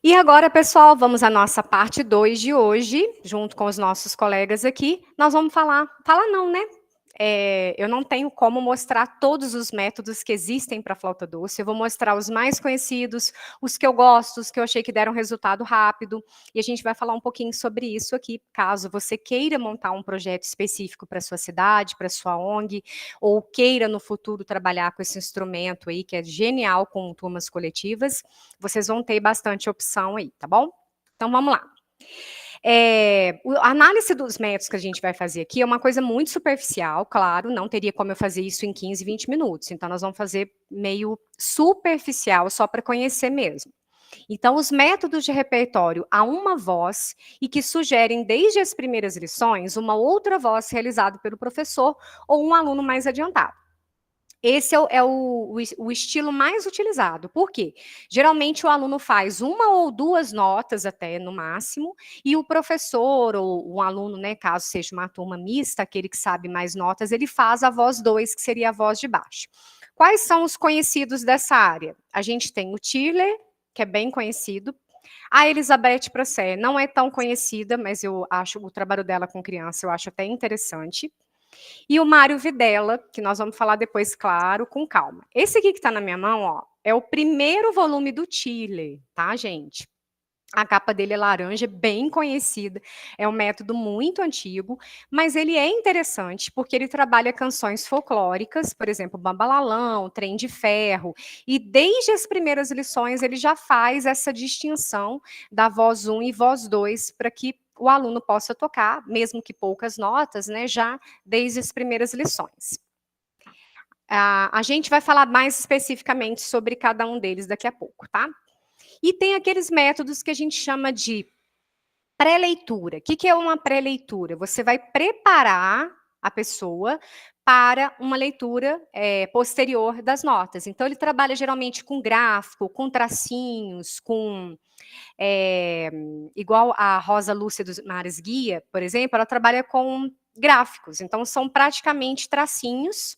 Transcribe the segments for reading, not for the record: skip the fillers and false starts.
E agora, pessoal, vamos à nossa parte 2 de hoje, junto com os nossos colegas aqui. Nós vamos falar não, né? Eu não tenho como mostrar todos os métodos que existem para flauta doce. Eu vou mostrar os mais conhecidos, os que eu gosto, os que eu achei que deram resultado rápido. E a gente vai falar um pouquinho sobre isso aqui, caso você queira montar um projeto específico para sua cidade, para sua ONG, ou queira no futuro trabalhar com esse instrumento aí, que é genial com turmas coletivas. Vocês vão ter bastante opção aí, tá bom? Então, vamos lá. A análise dos métodos que a gente vai fazer aqui é uma coisa muito superficial, claro, não teria como eu fazer isso em 15, 20 minutos, então nós vamos fazer meio superficial, só para conhecer mesmo. Então, os métodos de repertório a uma voz e que sugerem desde as primeiras lições uma outra voz realizada pelo professor ou um aluno mais adiantado. Esse o estilo mais utilizado. Por quê? Geralmente o aluno faz uma ou duas notas até, no máximo, e o professor ou o aluno, né, caso seja uma turma mista, aquele que sabe mais notas, ele faz a voz 2, que seria a voz de baixo. Quais são os conhecidos dessa área? A gente tem o Tiller, que é bem conhecido. A Elizabeth Procé não é tão conhecida, mas eu acho o trabalho dela com criança, eu acho até interessante. E o Mário Videla, que nós vamos falar depois, claro, com calma. Esse aqui que está na minha mão, ó, é o primeiro volume do Tiller, tá, gente? A capa dele é laranja, bem conhecida, é um método muito antigo, mas ele é interessante porque ele trabalha canções folclóricas, por exemplo, Bambalalão, Trem de Ferro, e desde as primeiras lições ele já faz essa distinção da voz 1 e voz 2 para que o aluno possa tocar, mesmo que poucas notas, né, já desde as primeiras lições. A gente vai falar mais especificamente sobre cada um deles daqui a pouco, tá? E tem aqueles métodos que a gente chama de pré-leitura. O que é uma pré-leitura? Você vai preparar a pessoa para uma leitura posterior das notas. Então, ele trabalha geralmente com gráfico, com tracinhos, igual a Rosa Lúcia dos Mares Guia, por exemplo, ela trabalha com gráficos. Então, são praticamente tracinhos,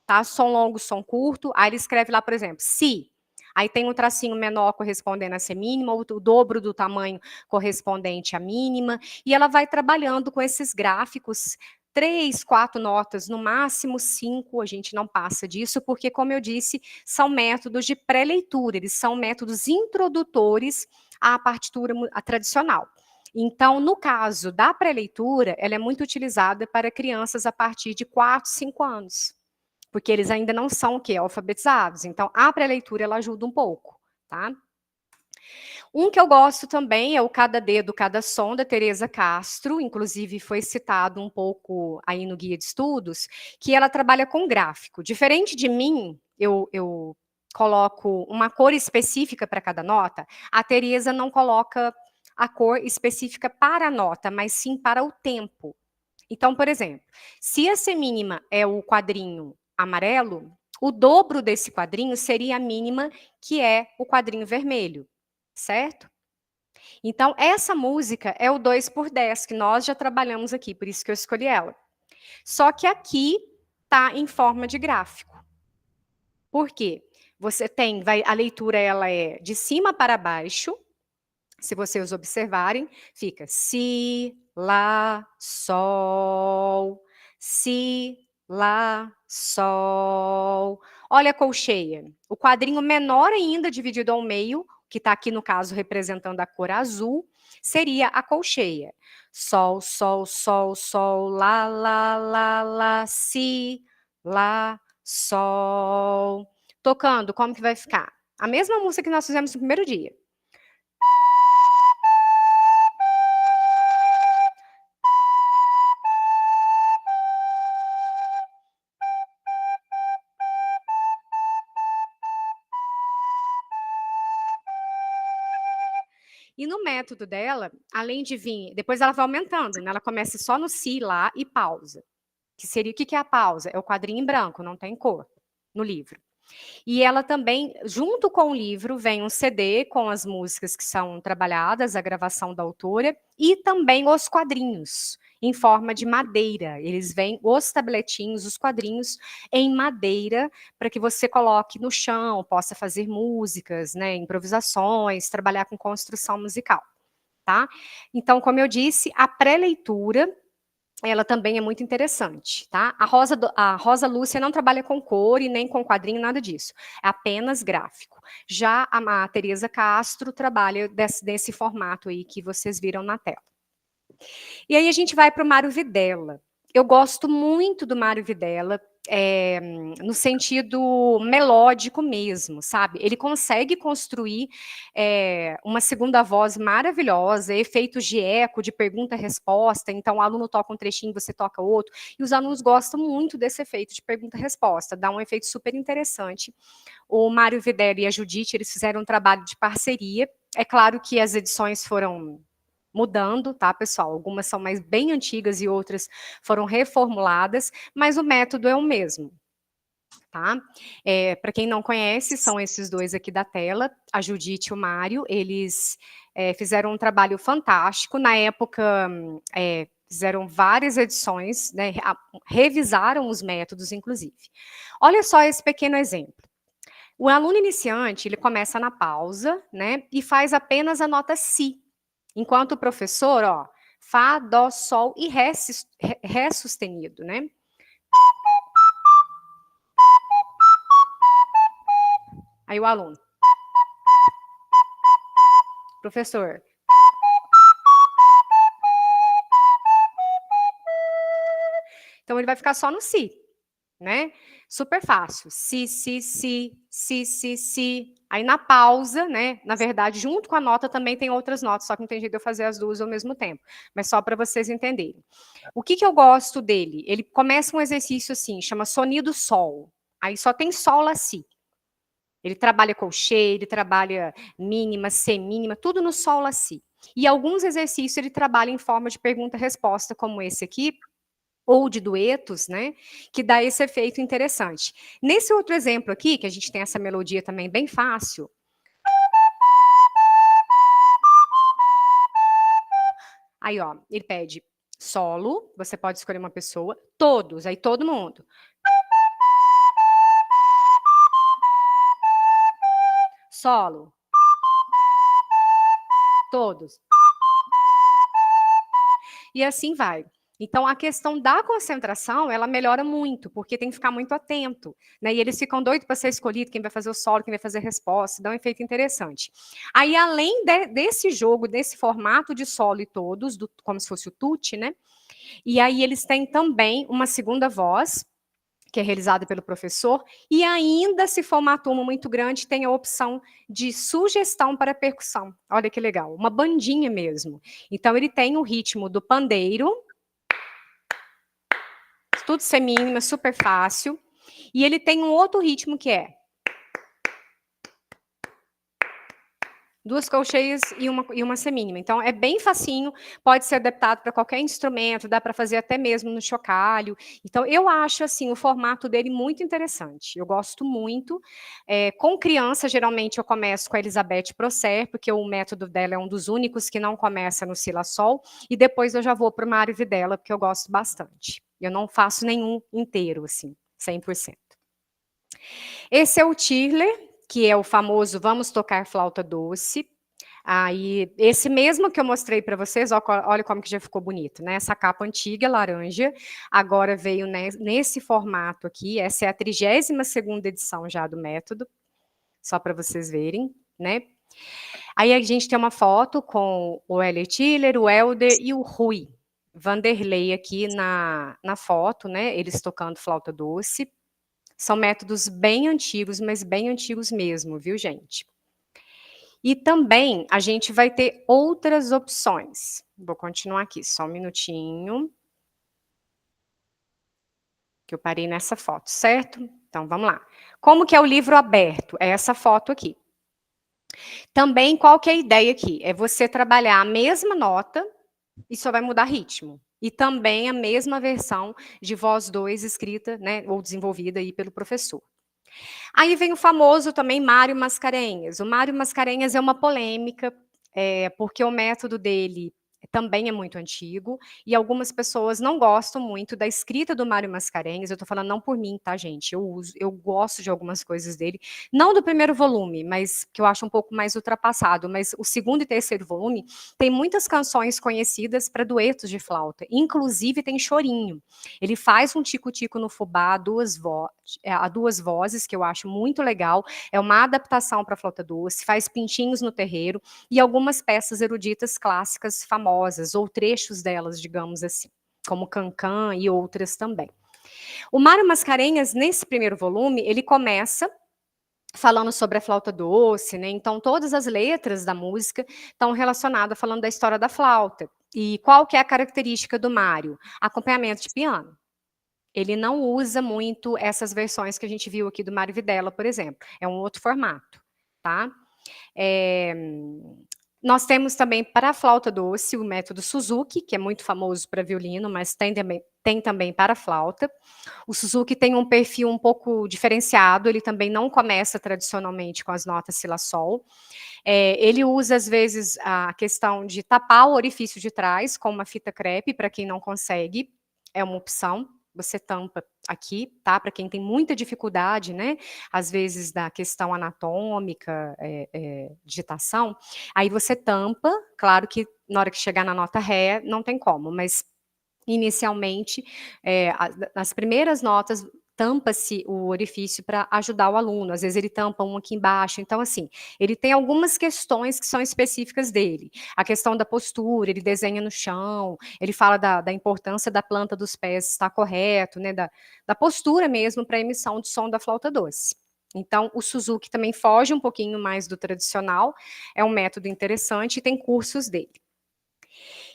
tá? Som longo, som curto. Aí ele escreve lá, por exemplo, si. Aí tem um tracinho menor correspondendo a semínima, o dobro do tamanho correspondente à mínima, e ela vai trabalhando com esses gráficos, 3, 4 notas, no máximo 5, a gente não passa disso, porque, como eu disse, são métodos de pré-leitura, eles são métodos introdutores à partitura tradicional. Então, no caso da pré-leitura, ela é muito utilizada para crianças a partir de 4, 5 anos, porque eles ainda não são o quê? Alfabetizados. Então, a pré-leitura, ela ajuda um pouco, tá? Um que eu gosto também é o Cada Dedo, Cada Som, da Teresa Castro, inclusive foi citado um pouco aí no Guia de Estudos, que ela trabalha com gráfico. Diferente de mim, eu coloco uma cor específica para cada nota, a Teresa não coloca a cor específica para a nota, mas sim para o tempo. Então, por exemplo, se a semínima é o quadrinho amarelo, o dobro desse quadrinho seria a mínima, que é o quadrinho vermelho, certo? Então, essa música é o 2x10, que nós já trabalhamos aqui, por isso que eu escolhi ela. Só que aqui está em forma de gráfico. Por quê? Você tem, a leitura ela é de cima para baixo, se vocês observarem, fica si, lá, sol, si, lá, sol. Olha a colcheia. O quadrinho menor ainda, dividido ao meio, que está aqui no caso representando a cor azul, seria a colcheia. Sol, sol, sol, sol, lá, si, lá, sol. Tocando, como que vai ficar? A mesma música que nós fizemos no primeiro dia. E no método dela, além de vir, depois ela vai aumentando, né? Ela começa só no si, lá e pausa. Que seria o que é a pausa? É o quadrinho em branco, não tem cor no livro. E ela também, junto com o livro, vem um CD com as músicas que são trabalhadas, a gravação da autora, e também os quadrinhos, em forma de madeira. Eles vêm, os tabletinhos, os quadrinhos, em madeira, para que você coloque no chão, possa fazer músicas, né, improvisações, trabalhar com construção musical. Tá? Então, como eu disse, a pré-leitura ela também é muito interessante, tá? A Rosa Lúcia não trabalha com cor e nem com quadrinho, nada disso. É apenas gráfico. Já a Tereza Castro trabalha desse formato aí que vocês viram na tela. E aí a gente vai para o Mário Videla. Eu gosto muito do Mário Videla, no sentido melódico mesmo, sabe? Ele consegue construir uma segunda voz maravilhosa, efeitos de eco, de pergunta-resposta. Então, o aluno toca um trechinho, você toca outro. E os alunos gostam muito desse efeito de pergunta-resposta. Dá um efeito super interessante. O Mário Videla e a Judite, eles fizeram um trabalho de parceria. É claro que as edições foram mudando, tá, pessoal? Algumas são mais bem antigas e outras foram reformuladas, mas o método é o mesmo, tá? Para quem não conhece, são esses dois aqui da tela, a Judite e o Mário, eles fizeram um trabalho fantástico, na época fizeram várias edições, né, revisaram os métodos, inclusive. Olha só esse pequeno exemplo. O aluno iniciante, ele começa na pausa, né, e faz apenas a nota Si, enquanto o professor, ó, Fá, Dó, Sol e Ré sustenido, né? Aí o aluno. Professor. Então ele vai ficar só no Si, né? Super fácil. Si, si, si, si, si, si. Aí na pausa, né? Na verdade, junto com a nota também tem outras notas, só que não tem jeito de eu fazer as duas ao mesmo tempo. Mas só para vocês entenderem. O que eu gosto dele? Ele começa um exercício assim, chama sonido sol. Aí só tem sol lá, si. Ele trabalha colcheia, ele trabalha mínima, semínima, tudo no sol lá, si. E alguns exercícios ele trabalha em forma de pergunta-resposta, como esse aqui, ou de duetos, né, que dá esse efeito interessante. Nesse outro exemplo aqui, que a gente tem essa melodia também bem fácil, aí, ó, ele pede solo, você pode escolher uma pessoa, todos, aí todo mundo. Solo. Todos. E assim vai. Então, a questão da concentração, ela melhora muito, porque tem que ficar muito atento, né? E eles ficam doidos para ser escolhido, quem vai fazer o solo, quem vai fazer a resposta, dá um efeito interessante. Aí, além desse jogo, desse formato de solo e todos, como se fosse o tute, né? E aí eles têm também uma segunda voz, que é realizada pelo professor, e ainda, se for uma turma muito grande, tem a opção de sugestão para percussão. Olha que legal, uma bandinha mesmo. Então, ele tem o ritmo do pandeiro, tudo semínima, super fácil. E ele tem um outro ritmo que é duas colcheias e uma semínima. Então, é bem facinho, pode ser adaptado para qualquer instrumento, dá para fazer até mesmo no chocalho. Então, eu acho, assim, o formato dele muito interessante. Eu gosto muito. Com criança, geralmente, eu começo com a Elizabeth Prosser, porque o método dela é um dos únicos que não começa no Si, Lá, Sol, e depois eu já vou para o Mário Videla, porque eu gosto bastante. Eu não faço nenhum inteiro, assim, 100%. Esse é o Tirler, que é o famoso Vamos Tocar Flauta Doce. Aí, esse mesmo que eu mostrei para vocês, olha como que já ficou bonito, né? Essa capa antiga, laranja, agora veio nesse formato aqui, essa é a 32ª edição já do método, só para vocês verem, né? Aí a gente tem uma foto com o Heller Tiller, o Helder e o Rui Vanderlei aqui na foto, né? Eles tocando flauta doce. São métodos bem antigos, mas bem antigos mesmo, viu, gente? E também a gente vai ter outras opções. Vou continuar aqui, só um minutinho. Que eu parei nessa foto, certo? Então, vamos lá. Como que é o livro aberto? É essa foto aqui. Também, qual que é a ideia aqui? É você trabalhar a mesma nota e só vai mudar ritmo. E também a mesma versão de voz 2 escrita, né, ou desenvolvida aí pelo professor. Aí vem o famoso também Mário Mascarenhas. O Mário Mascarenhas é uma polêmica, porque o método dele também é muito antigo, e algumas pessoas não gostam muito da escrita do Mário Mascarenhas. Eu estou falando não por mim, tá, gente? Eu gosto de algumas coisas dele, não do primeiro volume, mas que eu acho um pouco mais ultrapassado. Mas o segundo e terceiro volume tem muitas canções conhecidas para duetos de flauta, inclusive tem chorinho. Ele faz um tico-tico no fubá a duas vozes, que eu acho muito legal. É uma adaptação para flauta doce, faz pintinhos no terreiro e algumas peças eruditas clássicas famosas, ou trechos delas, digamos assim, como Cancan e outras também. O Mário Mascarenhas, nesse primeiro volume, ele começa falando sobre a flauta doce, né? Então todas as letras da música estão relacionadas falando da história da flauta. E qual que é a característica do Mário? Acompanhamento de piano. Ele não usa muito essas versões que a gente viu aqui do Mário Videla, por exemplo. É um outro formato, tá? É, nós temos também para a flauta doce o método Suzuki, que é muito famoso para violino, mas tem também para a flauta. O Suzuki tem um perfil um pouco diferenciado, ele também não começa tradicionalmente com as notas si, lá, sol. Ele usa, às vezes, a questão de tapar o orifício de trás com uma fita crepe, para quem não consegue, é uma opção. Você tampa aqui, tá? Para quem tem muita dificuldade, né? Às vezes da questão anatômica, digitação, aí você tampa, claro que na hora que chegar na nota ré, não tem como, mas inicialmente, as primeiras notas tampa-se o orifício para ajudar o aluno, às vezes ele tampa um aqui embaixo, então assim, ele tem algumas questões que são específicas dele, a questão da postura, ele desenha no chão, ele fala da importância da planta dos pés estar correto, né, da postura mesmo para a emissão de som da flauta doce. Então, o Suzuki também foge um pouquinho mais do tradicional, é um método interessante e tem cursos dele.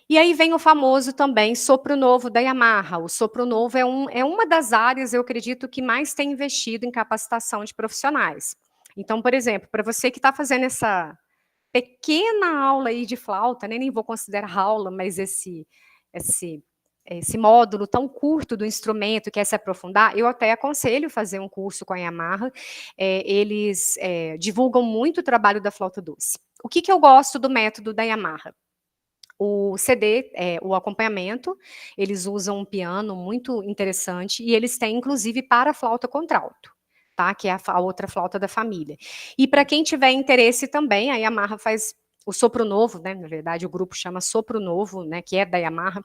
E aí vem o famoso também sopro novo da Yamaha. O sopro novo é uma das áreas, eu acredito, que mais tem investido em capacitação de profissionais. Então, por exemplo, para você que está fazendo essa pequena aula aí de flauta, né, nem vou considerar aula, mas esse módulo tão curto do instrumento, quer se aprofundar, eu até aconselho fazer um curso com a Yamaha. Eles divulgam muito o trabalho da flauta doce. O que eu gosto do método da Yamaha? O CD, o acompanhamento, eles usam um piano muito interessante e eles têm, inclusive, para flauta contralto, tá? Que é a outra flauta da família. E para quem tiver interesse também, a Yamaha faz o Sopro Novo, né? Na verdade, o grupo chama Sopro Novo, né? Que é da Yamaha.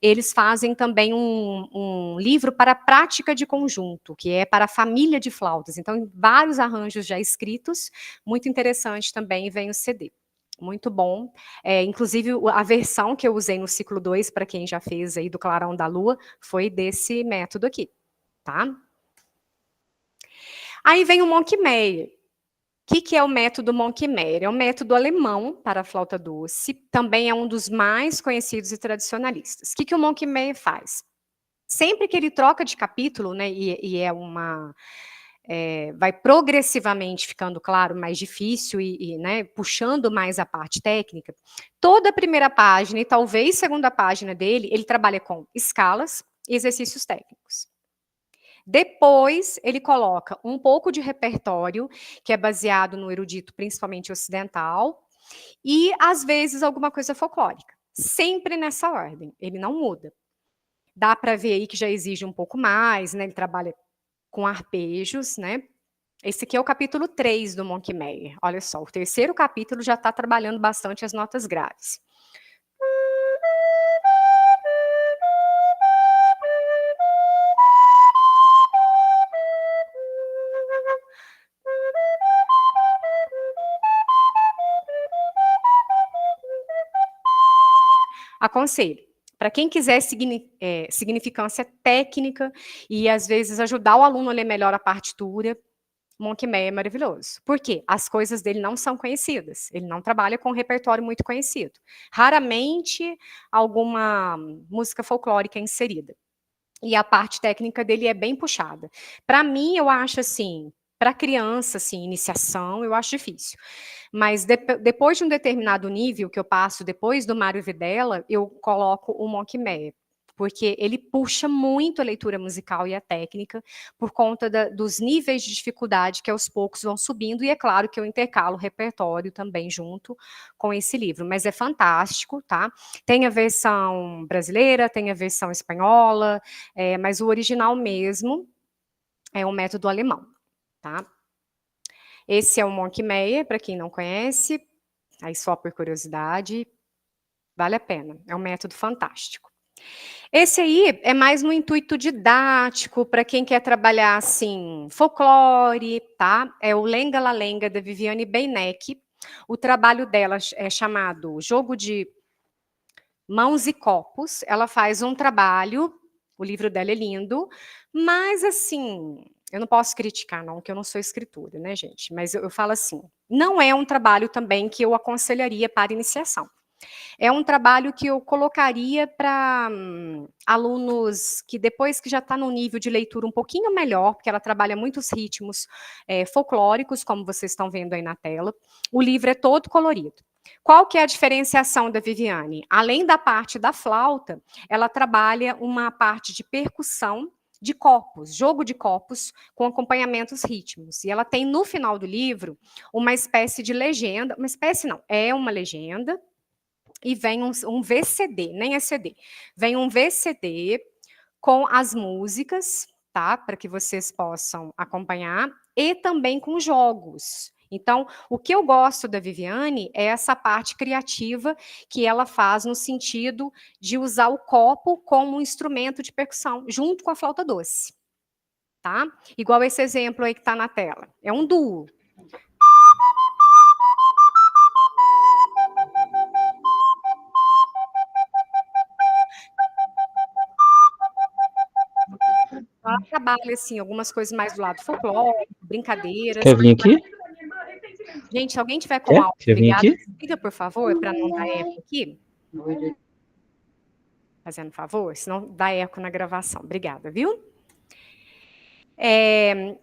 Eles fazem também um livro para prática de conjunto, que é para a família de flautas. Então, vários arranjos já escritos, muito interessante também, vem o CD. Muito bom. Inclusive, a versão que eu usei no ciclo 2, para quem já fez aí do Clarão da Lua, foi desse método aqui, tá? Aí vem o Monkmeyer. O que é o método Monkmeyer? É um método alemão para a flauta doce, também é um dos mais conhecidos e tradicionalistas. O que o Monkmeyer faz? Sempre que ele troca de capítulo, né, vai progressivamente ficando, claro, mais difícil né, puxando mais a parte técnica, toda a primeira página e talvez segunda página dele, ele trabalha com escalas e exercícios técnicos. Depois, ele coloca um pouco de repertório, que é baseado no erudito, principalmente ocidental, e, às vezes, alguma coisa folclórica. Sempre nessa ordem, ele não muda. Dá para ver aí que já exige um pouco mais, né? Ele trabalha com arpejos, né? Esse aqui é o capítulo 3 do Monkmeyer. Olha só, o terceiro capítulo já está trabalhando bastante as notas graves. Aconselho. Para quem quiser significância técnica e, às vezes, ajudar o aluno a ler melhor a partitura, Monkmeyer é maravilhoso. Por quê? As coisas dele não são conhecidas. Ele não trabalha com um repertório muito conhecido. Raramente alguma música folclórica é inserida. E a parte técnica dele é bem puxada. Para mim, eu acho assim, para criança, assim, iniciação, eu acho difícil. Mas depois de um determinado nível que eu passo, depois do Mário Videla, eu coloco o Monkmeyer. porque ele puxa muito a leitura musical e a técnica, por conta dos níveis de dificuldade que aos poucos vão subindo, e é claro que eu intercalo o repertório também junto com esse livro, mas é fantástico, tá? Tem a versão brasileira, tem a versão espanhola, mas o original mesmo é o método alemão, tá? Esse é o Monkey Meyer, para quem não conhece, aí só por curiosidade, vale a pena, é um método fantástico. Esse aí é mais no intuito didático, para quem quer trabalhar, assim, folclore, tá? É o Lenga La Lenga, da Viviane Beinecke. O trabalho dela é chamado Jogo de Mãos e Copos. Ela faz um trabalho, o livro dela é lindo, mas, assim, eu não posso criticar, não, porque eu não sou escritora, né, gente? Mas eu falo assim, não é um trabalho também que eu aconselharia para iniciação. É um trabalho que eu colocaria para alunos que depois que já está num nível de leitura um pouquinho melhor, porque ela trabalha muitos ritmos folclóricos, como vocês estão vendo aí na tela. O livro é todo colorido. Qual que é a diferenciação da Viviane? Além da parte da flauta, ela trabalha uma parte de percussão de copos, jogo de copos com acompanhamentos rítmicos. E ela tem no final do livro uma espécie de legenda, uma espécie não, é uma legenda, e vem um VCD, nem é CD, vem um VCD com as músicas, tá? Para que vocês possam acompanhar, e também com jogos. Então, o que eu gosto da Viviane é essa parte criativa que ela faz no sentido de usar o copo como um instrumento de percussão, junto com a flauta doce, tá? Igual esse exemplo aí que está na tela. É um duo. Ela trabalha, assim, algumas coisas mais do lado folclórico, brincadeiras. Quer vir aqui? Gente, se alguém tiver com áudio Quer vir ligado, aqui? desliga, por favor, para não dar eco aqui. Fazendo favor, senão dá eco na gravação. Obrigada, viu?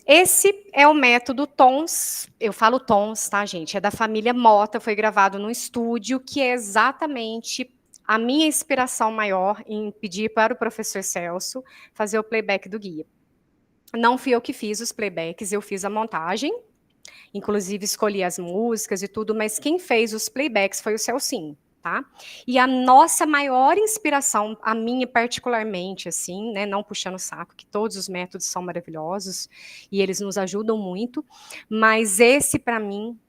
Esse é o método Tons, eu falo Tons, tá, gente? É da família Mota, foi gravado no estúdio, que é exatamente a minha inspiração maior em pedir para o professor Celso fazer o playback do guia. Não fui eu que fiz os playbacks, eu fiz a montagem, inclusive escolhi as músicas e tudo, mas quem fez os playbacks foi o Celcinho, tá? E a nossa maior inspiração, a minha particularmente, assim, né, não puxando o saco, que todos os métodos são maravilhosos e eles nos ajudam muito, mas esse, para mim,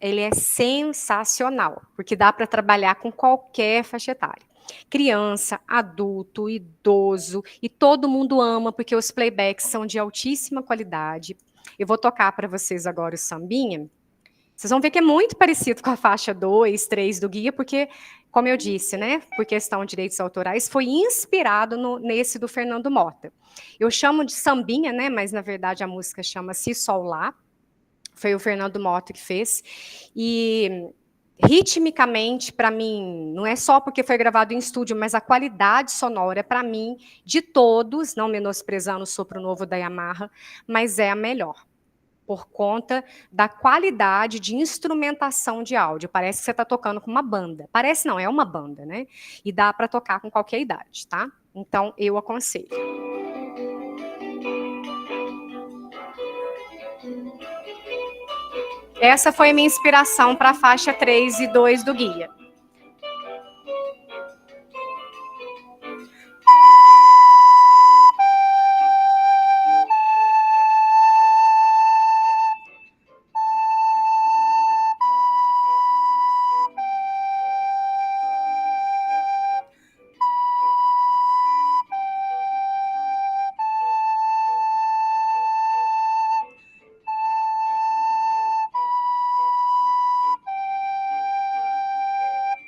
ele é sensacional, porque dá para trabalhar com qualquer faixa etária. Criança, adulto, idoso, e todo mundo ama, porque os playbacks são de altíssima qualidade. Eu vou tocar para vocês agora o sambinha. Vocês vão ver que é muito parecido com a faixa 2, 3 do guia, porque, como eu disse, né, por questão de direitos autorais, foi inspirado nesse do Fernando Mota. Eu chamo de sambinha, né, mas na verdade a música chama-se Sol Lá. Foi o Fernando Mota que fez. E ritmicamente, para mim, não é só porque foi gravado em estúdio, mas a qualidade sonora, para mim, de todos, não menosprezando o sopro novo da Yamaha, mas é a melhor, por conta da qualidade de instrumentação de áudio. Parece que você está tocando com uma banda. Parece não, é uma banda, né? E dá para tocar com qualquer idade, tá? Então, eu aconselho. Essa foi a minha inspiração para a faixa 3 e 2 do guia.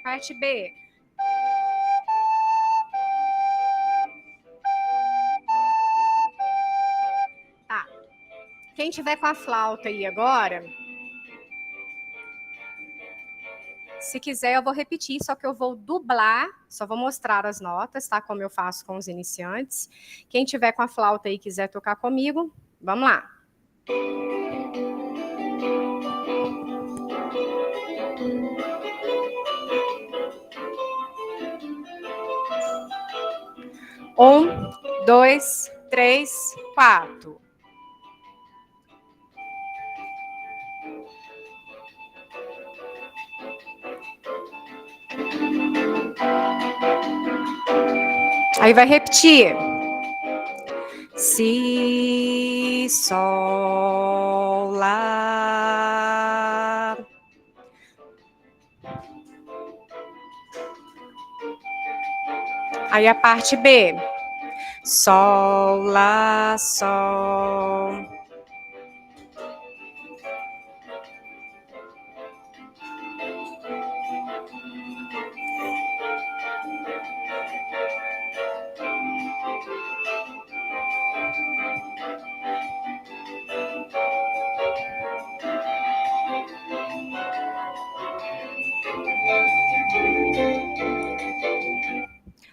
Parte B. Tá. Quem tiver com a flauta aí agora, se quiser eu vou repetir, só que eu vou dublar, só vou mostrar as notas, tá? Como eu faço com os iniciantes. Quem tiver com a flauta aí e quiser tocar comigo, vamos lá. 1, 2, 3, 4. Aí vai repetir. Si, sol, lá. Aí a parte B. Sol, lá, sol.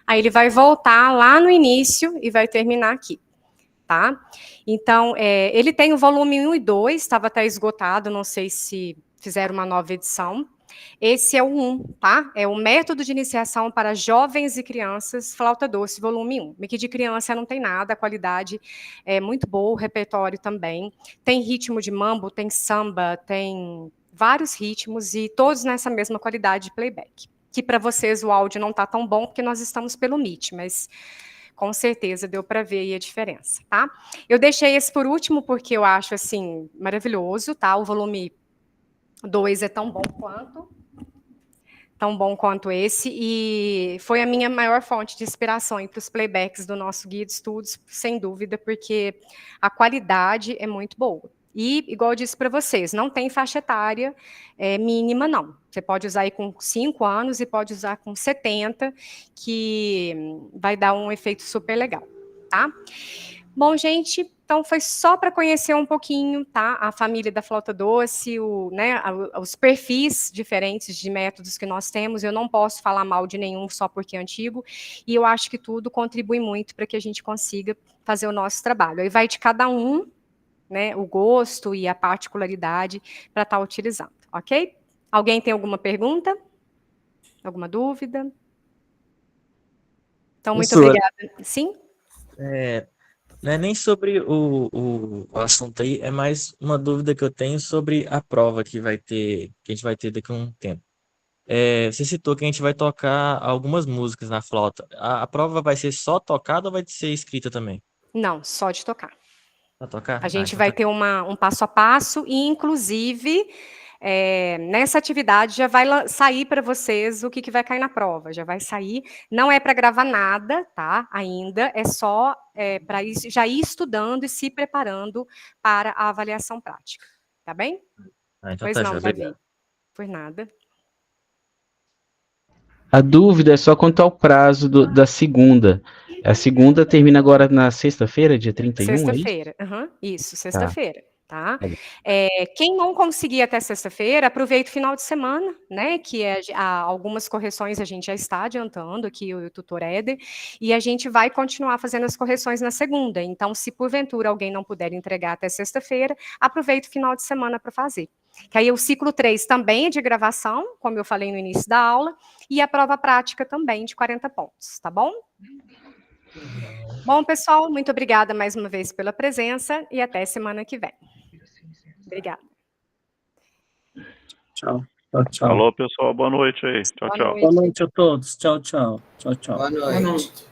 Aí ele vai voltar lá no início e vai terminar aqui, tá? Então, ele tem o volume 1 e 2, estava até esgotado, não sei se fizeram uma nova edição. Esse é o 1, tá? É o Método de Iniciação para Jovens e Crianças, Flauta Doce, volume 1. Aqui de criança não tem nada, a qualidade é muito boa, o repertório também. Tem ritmo de mambo, tem samba, tem vários ritmos e todos nessa mesma qualidade de playback. Que para vocês o áudio não está tão bom porque nós estamos pelo Meet, mas com certeza deu para ver aí a diferença, tá? Eu deixei esse por último porque eu acho assim maravilhoso, tá? O volume 2 é tão bom quanto esse, e foi a minha maior fonte de inspiração para os playbacks do nosso guia de estudos, sem dúvida, porque a qualidade é muito boa. E, igual eu disse para vocês, não tem faixa etária mínima, não. Você pode usar aí com 5 anos e pode usar com 70, que vai dar um efeito super legal, tá? Bom, gente, então foi só para conhecer um pouquinho, tá? A família da flauta doce, os perfis diferentes de métodos que nós temos. Eu não posso falar mal de nenhum só porque é antigo, e eu acho que tudo contribui muito para que a gente consiga fazer o nosso trabalho. Aí vai de cada um, né, o gosto e a particularidade para estar utilizando, ok? Alguém tem alguma pergunta? Alguma dúvida? Então, muito obrigada. Sim? Não é nem sobre o assunto aí, é mais uma dúvida que eu tenho sobre a prova que a gente vai ter daqui a um tempo. Você citou que a gente vai tocar algumas músicas na flauta. A prova vai ser só tocada ou vai ser escrita também? Não, só de tocar. Só tocar? A Ah, gente então vai tá. ter um passo a passo e, inclusive, nessa atividade já vai sair para vocês o que vai cair na prova. Já vai sair. Não é para gravar nada, tá? Ainda é só para já ir estudando e se preparando para a avaliação prática. Tá bem? Ah, então Pois tá, não, joia. Davi. Obrigado. Por nada. A dúvida é só quanto ao prazo da segunda. A segunda termina agora na sexta-feira, dia 31, é isso? Sexta-feira. Isso, Tá. sexta-feira, tá? Tá bom. Quem não conseguir até sexta-feira, aproveita o final de semana, né? Que algumas correções a gente já está adiantando aqui, o tutor Éder, e a gente vai continuar fazendo as correções na segunda. Então, se porventura alguém não puder entregar até sexta-feira, aproveita o final de semana para fazer. Que aí o ciclo 3 também é de gravação, como eu falei no início da aula, e a prova prática também de 40 pontos, tá bom? Bom, pessoal, muito obrigada mais uma vez pela presença e até semana que vem. Obrigada. Tchau. Tchau, tchau. Alô, pessoal, boa noite aí. Tchau, Boa tchau. noite. Boa noite a todos. Tchau, tchau. Tchau, tchau. Boa noite.